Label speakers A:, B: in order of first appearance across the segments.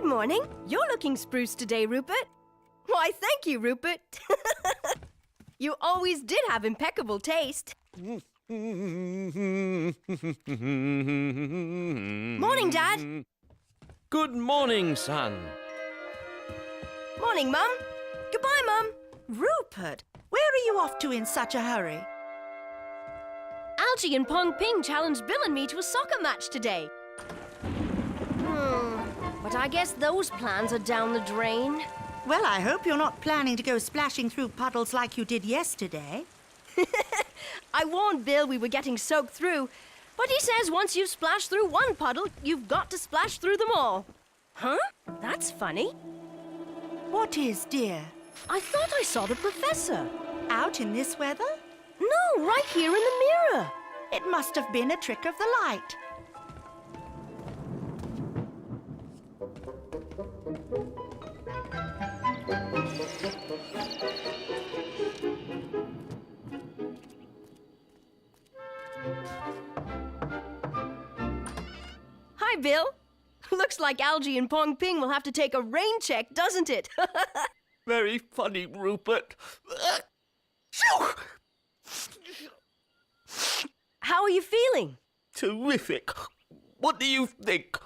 A: Good morning. You're looking spruce today, Rupert. Why, thank you, Rupert. You always did have impeccable taste. Morning, Dad.
B: Good morning, son.
A: Morning, Mum. Goodbye, Mum.
C: Rupert, where are you off to in such a hurry?
A: Algie and Pong Ping challenged Bill and me to a soccer match today. But I guess those plans are down the drain.
C: Well, I hope you're not planning to go splashing through puddles like you did yesterday.
A: I warned Bill we were getting soaked through, but he says once you've splashed through one puddle, you've got to splash through them all. Huh? That's funny.
C: What is, dear?
A: I thought I saw the professor.
C: Out in this weather?
A: No, right here in the mirror.
C: It must have been a trick of the light.
A: Hi, Bill. Looks like Algie and Pong Ping will have to take a rain check, doesn't it?
B: Very funny, Rupert.
A: How are you feeling?
B: Terrific. What do you think?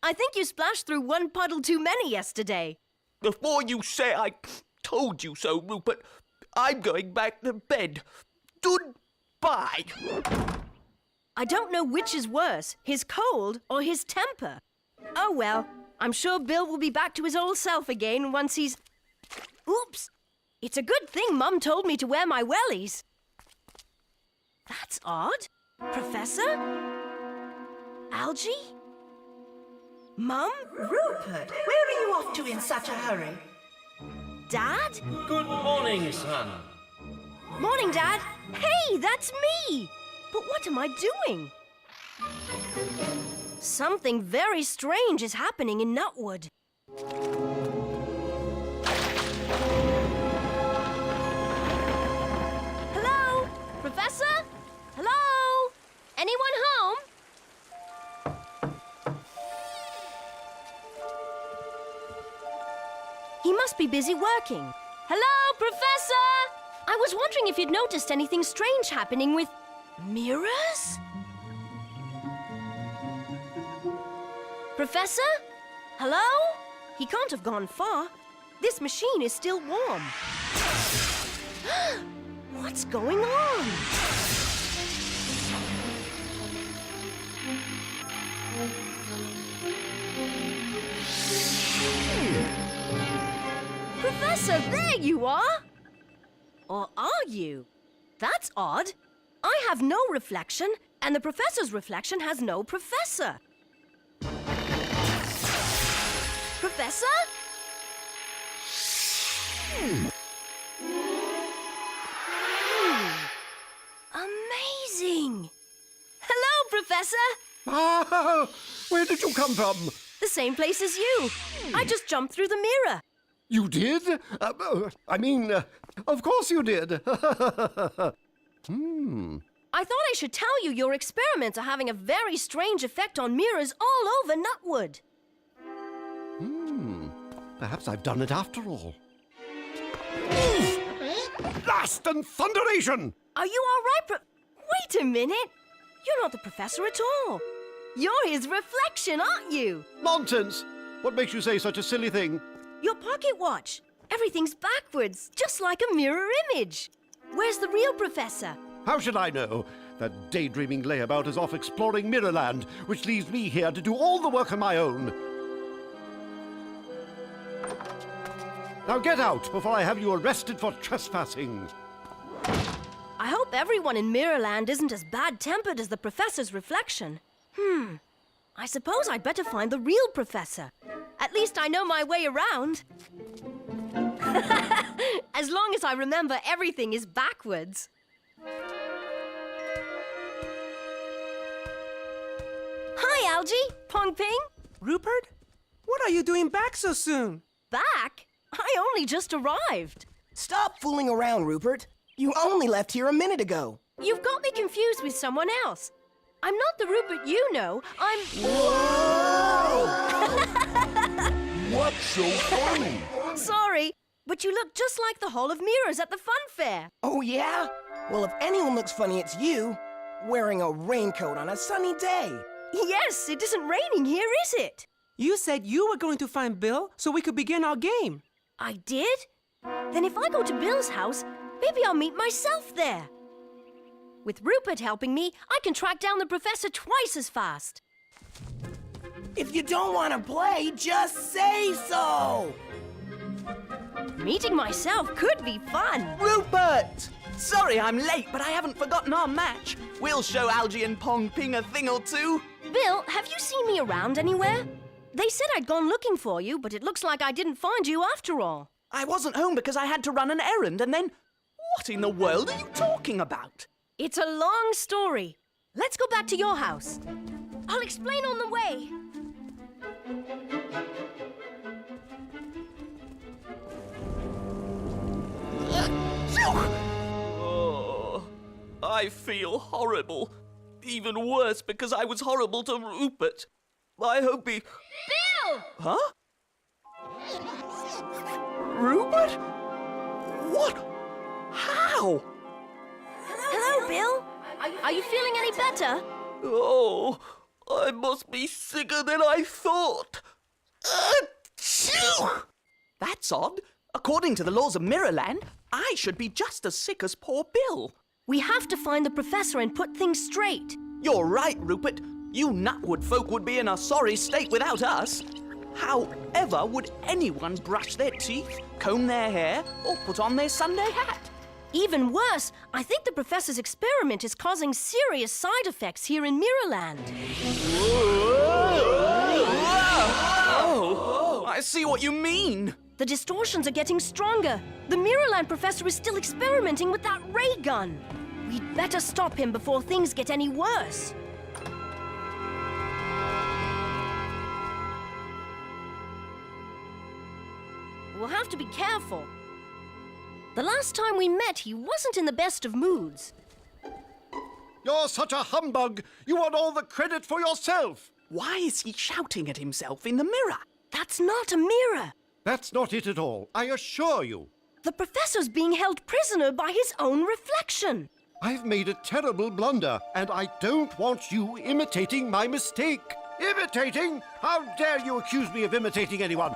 A: I think you splashed through one puddle too many yesterday.
B: Before you say I told you so, Rupert, I'm going back to bed. Goodbye.
A: I don't know which is worse, his cold or his temper. Oh well, I'm sure Bill will be back to his old self again once he's... Oops! It's a good thing Mum told me to wear my wellies. That's odd. Professor? Algie? Mum?
C: Rupert, where are you off to in such a hurry?
A: Dad?
B: Good morning, son.
A: Morning, Dad. Hey, that's me! But what am I doing? Something very strange is happening in Nutwood. Hello? Professor? Hello? Anyone home? He must be busy working. Hello, Professor? I was wondering if you'd noticed anything strange happening with... mirrors? Professor? Hello? He can't have gone far. This machine is still warm. What's going on? Professor, there you are! Or are you? That's odd. I have no reflection, and the professor's reflection has no professor. Professor? Amazing! Hello, Professor!
D: Ah, where did you come from?
A: The same place as you. I just jumped through the mirror.
D: You did? Of course you did.
A: I thought I should tell you your experiments are having a very strange effect on mirrors all over Nutwood.
D: Perhaps I've done it after all. Blast and thunderation!
A: Are you all right, Wait a minute. You're not the professor at all. You're his reflection, aren't you?
D: Nonsense! What makes you say such a silly thing?
A: Your pocket watch. Everything's backwards, just like a mirror image. Where's the real professor?
D: How should I know? That daydreaming layabout is off exploring Mirrorland, which leaves me here to do all the work on my own. Now get out before I have you arrested for trespassing.
A: I hope everyone in Mirrorland isn't as bad-tempered as the professor's reflection. I suppose I'd better find the real professor. At least I know my way around. As long as I remember everything is backwards. Hi, Algie. Pong Ping.
E: Rupert? What are you doing back so soon?
A: Back? I only just arrived.
F: Stop fooling around, Rupert. You only left here a minute ago.
A: You've got me confused with someone else. I'm not the Rupert you know. I'm...
F: Whoa!
B: so funny.
A: Sorry, but you look just like the Hall of Mirrors at the fun fair.
F: Oh, yeah? Well, if anyone looks funny, it's you. Wearing a raincoat on a sunny day.
A: Yes, it isn't raining here, is it?
E: You said you were going to find Bill so we could begin our game.
A: I did? Then if I go to Bill's house, maybe I'll meet myself there. With Rupert helping me, I can track down the professor twice as fast.
F: If you don't want to play, just say so.
A: Meeting myself could be fun.
B: Rupert! Sorry I'm late, but I haven't forgotten our match. We'll show Algie and Pong Ping a thing or two.
A: Bill, have you seen me around anywhere? They said I'd gone looking for you, but it looks like I didn't find you after all.
B: I wasn't home because I had to run an errand, and then... What in the world are you talking about?
A: It's a long story. Let's go back to your house. I'll explain on the way.
B: Oh, I feel horrible. Even worse because I was horrible to Rupert. I hope he...
A: Bill!
B: Huh? Rupert? What? How?
A: Hello, Bill. Are you feeling any better?
B: Oh, I must be sicker than I thought. Achoo! That's odd. According to the laws of Mirrorland, I should be just as sick as poor Bill.
A: We have to find the professor and put things straight.
B: You're right, Rupert. You Nutwood folk would be in a sorry state without us. However would anyone brush their teeth, comb their hair, or put on their Sunday hat?
A: Even worse, I think the professor's experiment is causing serious side effects here in Mirrorland.
B: Oh, I see what you mean.
A: The distortions are getting stronger. The Mirrorland professor is still experimenting with that ray gun. We'd better stop him before things get any worse. We'll have to be careful. The last time we met, he wasn't in the best of moods.
D: You're such a humbug. You want all the credit for yourself.
B: Why is he shouting at himself in the mirror?
A: That's not a mirror.
D: That's not it at all, I assure you.
A: The professor's being held prisoner by his own reflection.
D: I've made a terrible blunder, and I don't want you imitating my mistake. Imitating? How dare you accuse me of imitating anyone?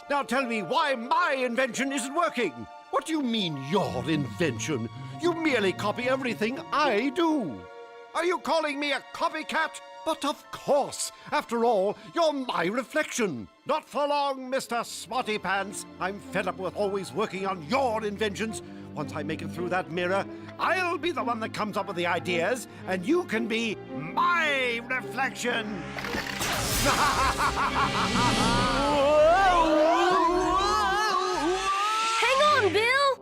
D: Now tell me why my invention isn't working. What do you mean, your invention? You merely copy everything I do. Are you calling me a copycat? But of course. After all, you're my reflection. Not for long, Mr. Smarty Pants. I'm fed up with always working on your inventions. Once I make it through that mirror, I'll be the one that comes up with the ideas, and you can be my reflection.
A: Hang on, Bill!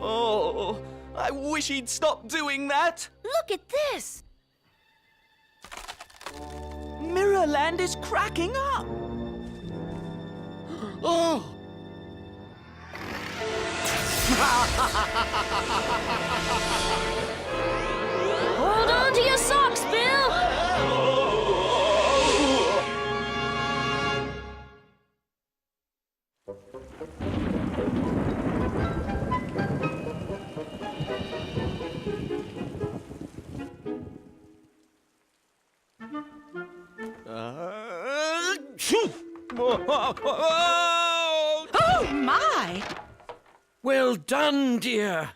B: Oh, I wish he'd stop doing that.
A: Look at this!
B: Mirrorland is cracking up.
D: Oh!
A: Hold on to your socks, Bill!
C: Oh, my!
G: Well done, dear.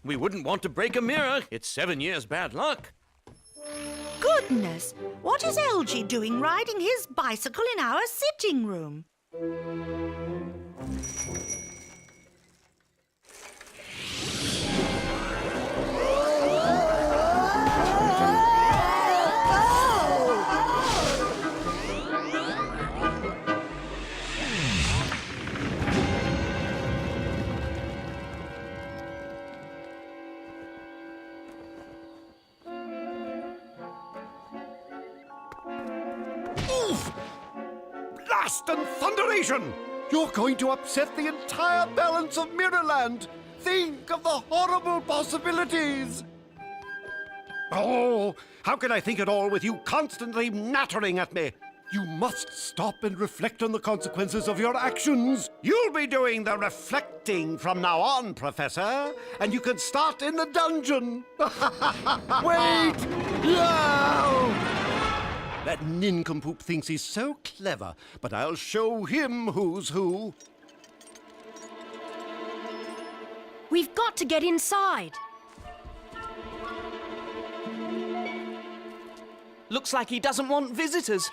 G: We wouldn't want to break a mirror. It's 7 years bad luck.
C: Goodness! What is LG doing riding his bicycle in our sitting room?
D: Blast and thunderation! You're going to upset the entire balance of Mirrorland! Think of the horrible possibilities! Oh, how can I think at all with you constantly nattering at me? You must stop and reflect on the consequences of your actions. You'll be doing the reflecting from now on, Professor, and you can start in the dungeon. Wait! No! That nincompoop thinks he's so clever, but I'll show him who's who.
A: We've got to get inside.
B: Looks like he doesn't want visitors.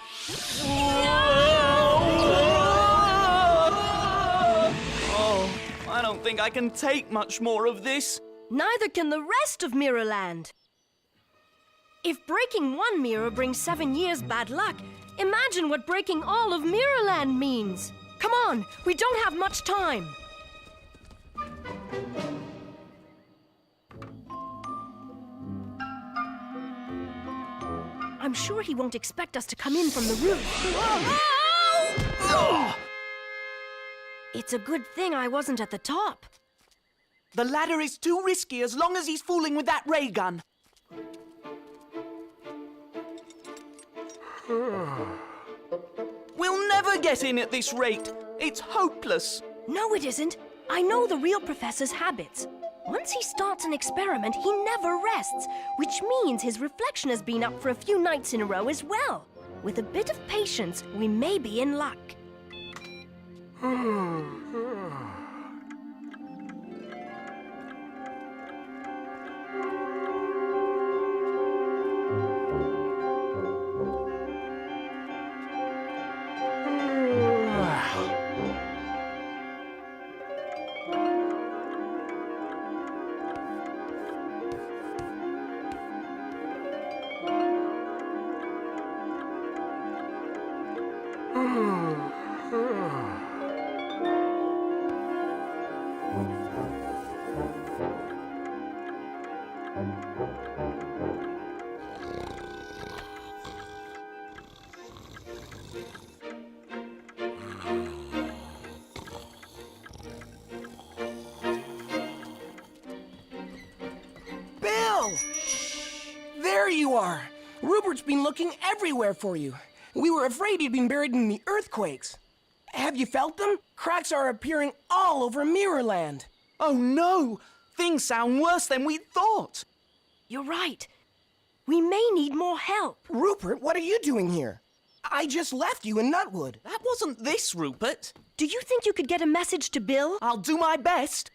B: Oh, I don't think I can take much more of this.
A: Neither can the rest of Mirrorland. If breaking one mirror brings 7 years bad luck, imagine what breaking all of Mirrorland means. Come on, we don't have much time. I'm sure he won't expect us to come in from the roof. It's a good thing I wasn't at the top.
B: The ladder is too risky as long as he's fooling with that ray gun. We'll never get in at this rate. It's hopeless.
A: No, it isn't. I know the real professor's habits. Once he starts an experiment, he never rests, which means his reflection has been up for a few nights in a row as well. With a bit of patience, we may be in luck.
F: Bill! There you are. Rupert's been looking everywhere for you. We were afraid you'd been buried in the earthquakes. Have you felt them? Cracks are appearing all over Mirrorland.
B: Oh no! Things sound worse than we thought.
A: You're right. We may need more help.
F: Rupert, what are you doing here? I just left you in Nutwood.
B: That wasn't this, Rupert.
A: Do you think you could get a message to Bill?
B: I'll do my best.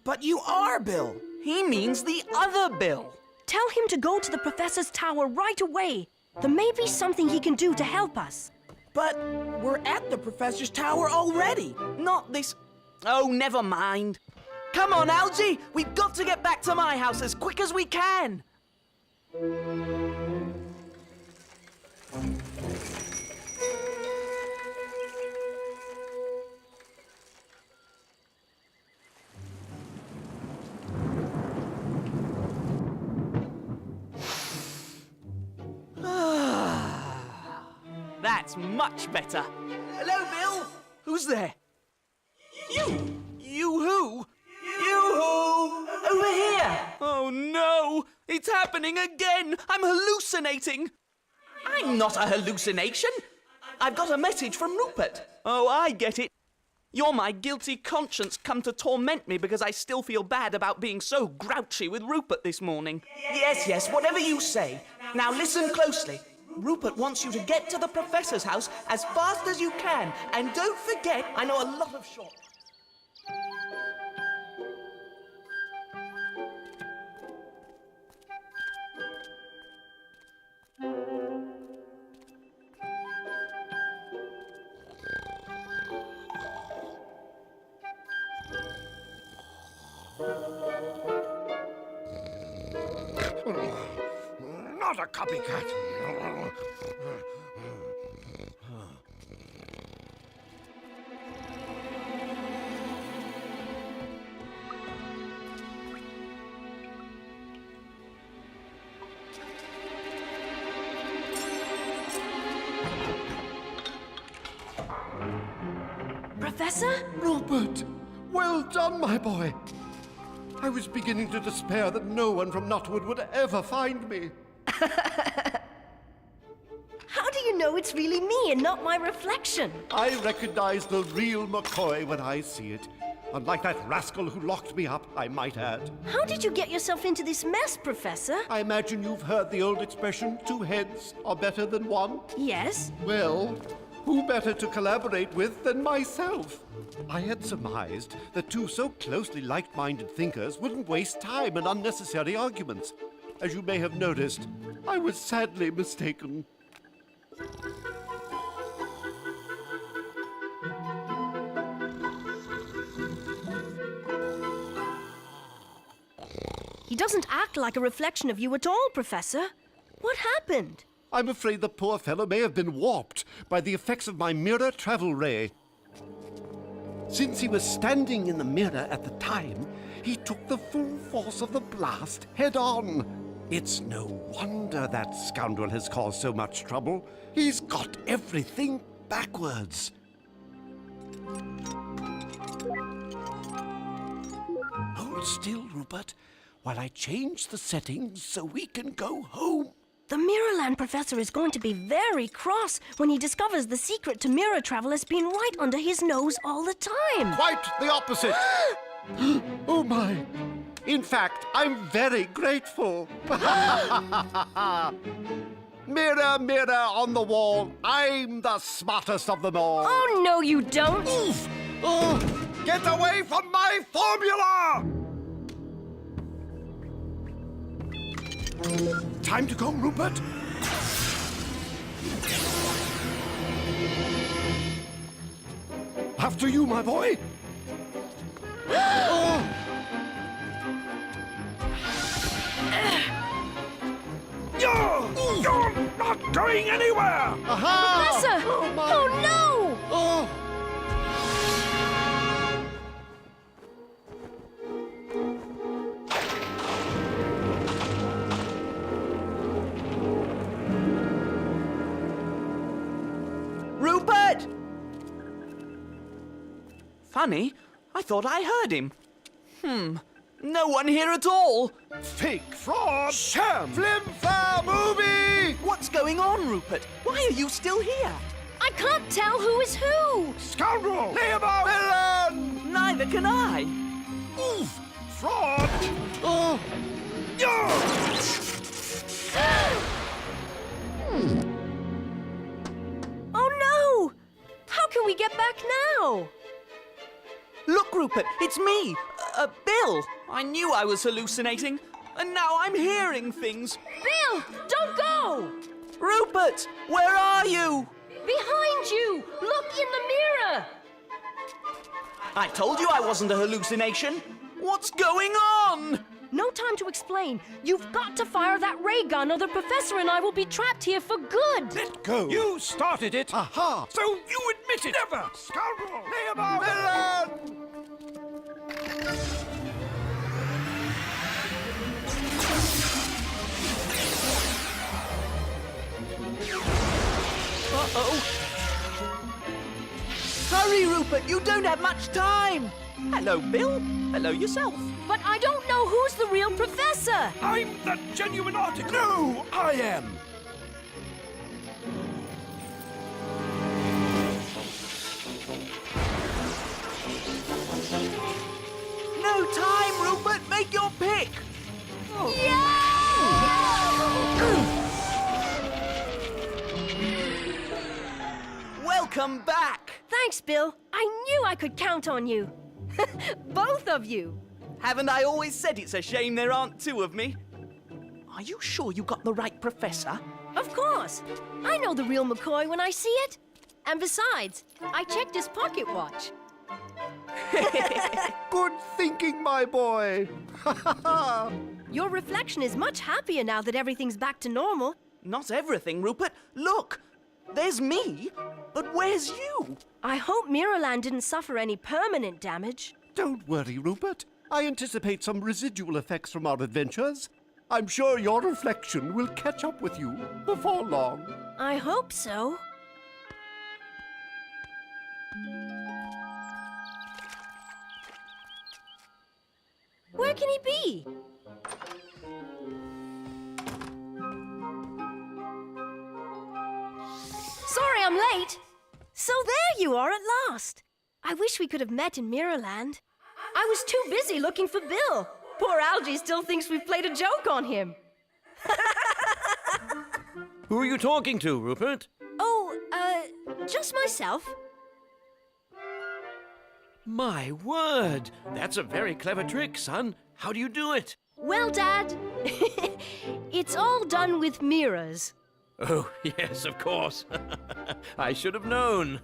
F: But you are Bill.
B: He means the other Bill.
A: Tell him to go to the professor's tower right away. There may be something he can do to help us.
F: But we're at the professor's tower already.
B: Not this... Oh, never mind. Come on, Algie! We've got to get back to my house as quick as we can! That's much better. Hello, Bill. Who's there? You. You who? You who? Over here. Oh, no. It's happening again. I'm hallucinating. I'm not a hallucination. I've got a message from Rupert. Oh, I get it. You're my guilty conscience come to torment me because I still feel bad about being so grouchy with Rupert this morning. Yes, whatever you say. Now listen closely. Rupert wants you to get to the professor's house as fast as you can. And don't forget, I know a lot of shortcuts.
D: Not a copycat.
A: Professor?
D: Rupert! Well done, my boy. I was beginning to despair that no one from Nutwood would ever find me.
A: know it's really me and not my reflection.
D: I recognize the real McCoy when I see it. Unlike that rascal who locked me up, I might add.
A: How did you get yourself into this mess, Professor?
D: I imagine you've heard the old expression, 2 heads are better than one?
A: Yes?
D: Well, who better to collaborate with than myself? I had surmised that 2 so closely like-minded thinkers wouldn't waste time in unnecessary arguments. As you may have noticed, I was sadly mistaken.
A: He doesn't act like a reflection of you at all, Professor. What happened?
D: I'm afraid the poor fellow may have been warped by the effects of my mirror travel ray. Since he was standing in the mirror at the time, he took the full force of the blast head on. It's no wonder that scoundrel has caused so much trouble. He's got everything backwards. Hold still, Rupert, while I change the settings so we can go home.
A: The Mirrorland professor is going to be very cross when he discovers the secret to mirror travel has been right under his nose all the time.
D: Quite the opposite. Oh, my. In fact, I'm very grateful. Mirror, mirror on the wall, I'm the smartest of them all.
A: Oh, no, you don't.
D: Oof! Oh, get away from my formula! Time to go, Rupert. After you, my boy. Oh. You're not going anywhere! Aha!
A: Professor! Oh, no!
D: Oh.
B: Rupert! Funny, I thought I heard him. No one here at all.
D: Fake, fraud, sham, flim-flam movie!
B: What's going on, Rupert? Why are you still here?
A: I can't tell who is who.
D: Scoundrel! Villain!
B: Neither can I.
D: Oof! Fraud! Oh! Yeah!
A: Oh, no! How can we get back now?
B: Look, Rupert, it's me, Bill. I knew I was hallucinating, and now I'm hearing things.
A: Bill, don't go!
B: Rupert, where are you?
A: Behind you! Look in the mirror!
B: I told you I wasn't a hallucination. What's going on?
A: No time to explain. You've got to fire that ray gun or the professor and I will be trapped here for good.
D: Let go!
E: You started it.
D: Aha!
E: So you admit it.
D: Never! Scoundrel! Villain!
B: Uh-oh. Hurry, Rupert, you don't have much time. Hello, Bill. Hello yourself.
A: But I don't know who's the real professor.
E: I'm the genuine article.
D: No, I am!
B: No time, Rupert. Make your pick. Welcome back.
A: Thanks, Bill. I knew I could count on you. Both of you.
B: Haven't I always said it's a shame there aren't 2 of me? Are you sure you got the right professor?
A: Of course. I know the real McCoy when I see it. And besides, I checked his pocket watch.
D: Good thinking, my boy.
A: Your reflection is much happier now that everything's back to normal.
B: Not everything, Rupert. Look, there's me, but where's you?
A: I hope Mirrorland didn't suffer any permanent damage.
D: Don't worry, Rupert. I anticipate some residual effects from our adventures. I'm sure your reflection will catch up with you before long.
A: I hope so. Where can he be? I'm late. So there you are at last. I wish we could have met in Mirrorland. I was too busy looking for Bill. Poor Algie still thinks we've played a joke on him.
G: Who are you talking to, Rupert?
A: Oh, just myself.
G: My word! That's a very clever trick, son. How do you do it?
A: Well, Dad, it's all done with mirrors.
G: Oh, yes, of course. I should have known.